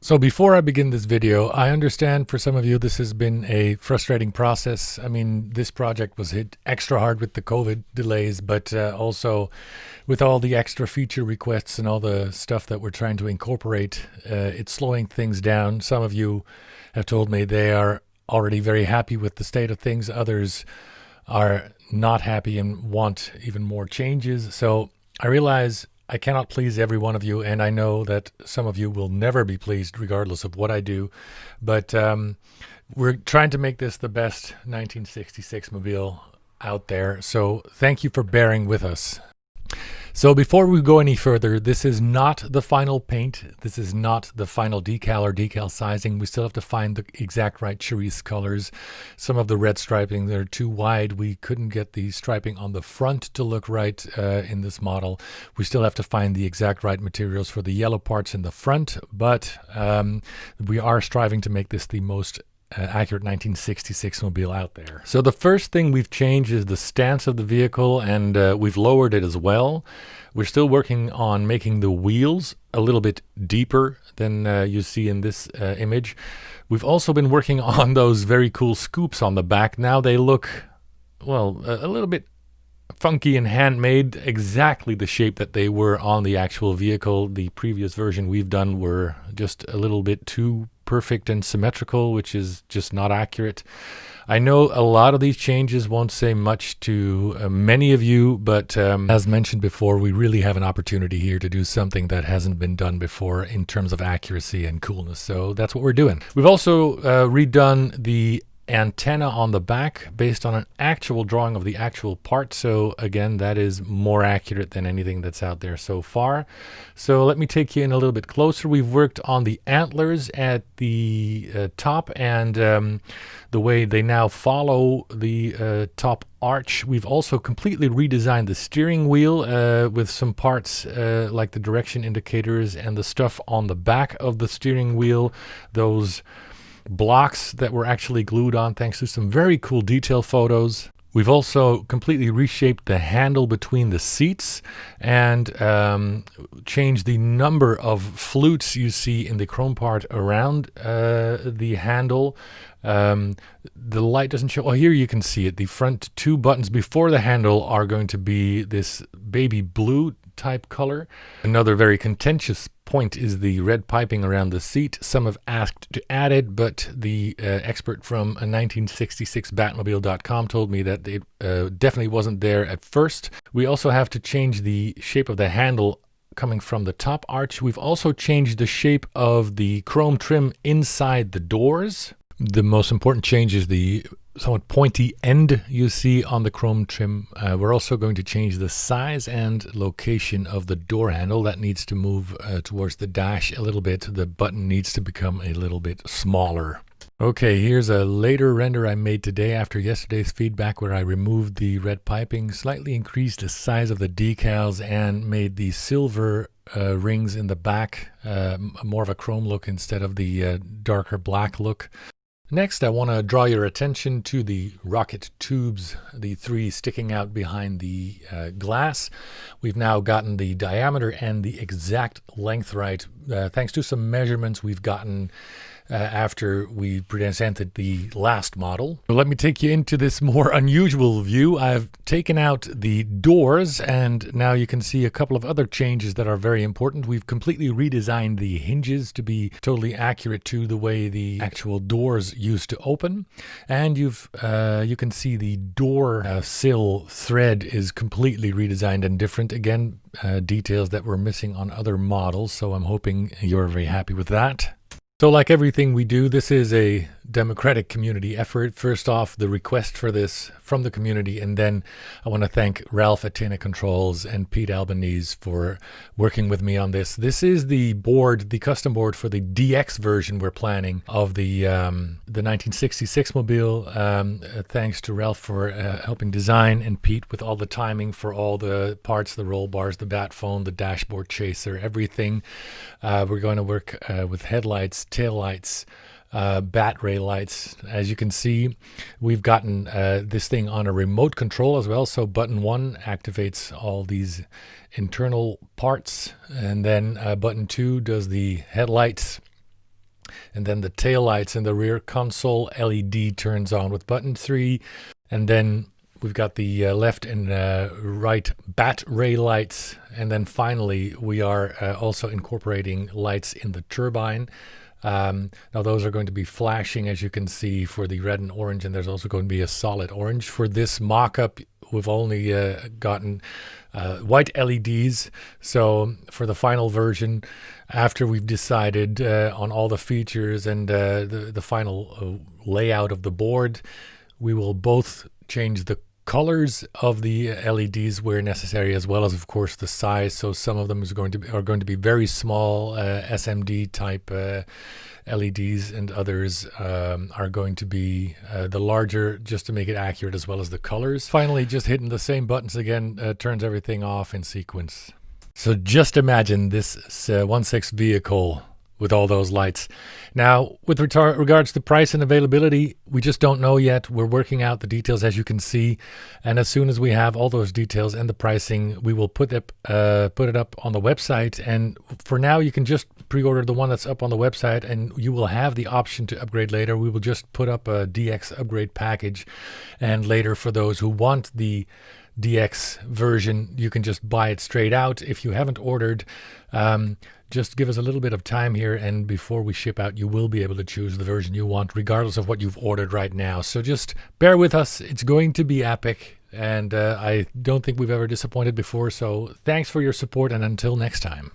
So before I begin this video, I understand for some of you this has been a frustrating process. I mean, this project was hit extra hard with the COVID delays, but also with all the extra feature requests and all the stuff that we're trying to incorporate, it's slowing things down. Some of you have told me they are already very happy with the state of things. Others are not happy and want even more changes. So I realize I cannot please every one of you, and I know that some of you will never be pleased regardless of what I do, but we're trying to make this the best 1966 mobile out there, so thank you for bearing with us. So before we go any further, this is not the final paint. This is not the final decal or decal sizing. We still have to find the exact right Charisse colors. Some of the red striping, they're too wide. We couldn't get the striping on the front to look right in this model. We still have to find the exact right materials for the yellow parts in the front, but we are striving to make this the most accurate 1966 mobile out there. So the first thing we've changed is the stance of the vehicle, and we've lowered it as well. We're still working on making the wheels a little bit deeper than you see in this image. We've also been working on those very cool scoops on the back. Now they look, well, a little bit funky and handmade, exactly the shape that they were on the actual vehicle. The previous version we've done were just a little bit too perfect and symmetrical, which is just not accurate. I know a lot of these changes won't say much to many of you, but as mentioned before, we really have an opportunity here to do something that hasn't been done before in terms of accuracy and coolness. So that's what we're doing. We've also redone the antenna on the back based on an actual drawing of the actual part. So again, that is more accurate than anything that's out there so far. So let me take you in a little bit closer. We've worked on the antlers at the top and the way they now follow the top arch. We've also completely redesigned the steering wheel with some parts like the direction indicators and the stuff on the back of the steering wheel, those blocks that were actually glued on thanks to some very cool detail photos. We've also completely reshaped the handle between the seats and changed the number of flutes you see in the chrome part around the handle. The light doesn't show. Oh, here you can see it. The front two buttons before the handle are going to be this baby blue type color. Another very contentious point is the red piping around the seat. Some have asked to add it, but the expert from 1966batmobile.com told me that it definitely wasn't there at first. We also have to change the shape of the handle coming from the top arch. We've also changed the shape of the chrome trim inside the doors. The most important change is the somewhat pointy end you see on the chrome trim. We're also going to change the size and location of the door handle. That needs to move towards the dash a little bit. The button needs to become a little bit smaller. Okay, here's a later render I made today after yesterday's feedback where I removed the red piping, slightly increased the size of the decals, and made the silver rings in the back more of a chrome look instead of the darker black look. Next, I want to draw your attention to the rocket tubes, the three sticking out behind the glass. We've now gotten the diameter and the exact length right, thanks to some measurements we've gotten after we presented the last model. So let me take you into this more unusual view. I've taken out the doors, and now you can see a couple of other changes that are very important. We've completely redesigned the hinges to be totally accurate to the way the actual doors used to open, and you can see the door sill thread is completely redesigned and different. Again, details that were missing on other models, so I'm hoping you're very happy with that. So like everything we do, this is a democratic community effort. First off, the request for this from the community, and then I want to thank Ralph at Tana Controls and Pete Albanese for working with me on this. This is the board, the custom board for the DX version we're planning of the 1966 mobile. Thanks to Ralph for helping design, and Pete with all the timing for all the parts, the roll bars, the bat phone, the dashboard chaser, everything. We're going to work with headlights, taillights, bat ray lights. As you can see, we've gotten this thing on a remote control as well. So button 1 activates all these internal parts, and then button 2 does the headlights and then the tail lights in the rear console LED turns on with button 3, and then we've got the left and right bat ray lights, and then finally we are also incorporating lights in the turbine. Now those are going to be flashing, as you can see, for the red and orange, and there's also going to be a solid orange. For this mock-up, we've only gotten white LEDs. So for the final version, after we've decided on all the features and the final layout of the board, we will both change the colors of the LEDs where necessary, as well as, of course, the size. So some of them are going to be very small SMD type LEDs, and others are going to be the larger, just to make it accurate, as well as the colors. Finally, just hitting the same buttons again turns everything off in sequence. So just imagine this 1.6 vehicle with all those lights. Now, with regards to price and availability, we just don't know yet. We're working out the details, as you can see, and as soon as we have all those details and the pricing, we will put it up on the website. And for now, you can just pre-order the one that's up on the website, and you will have the option to upgrade later. We will just put up a DX upgrade package, and later, for those who want the DX version, you can just buy it straight out. If you haven't ordered, just give us a little bit of time here, and before we ship out, you will be able to choose the version you want, regardless of what you've ordered right now. So just bear with us. It's going to be epic, and I don't think we've ever disappointed before. So thanks for your support, and until next time.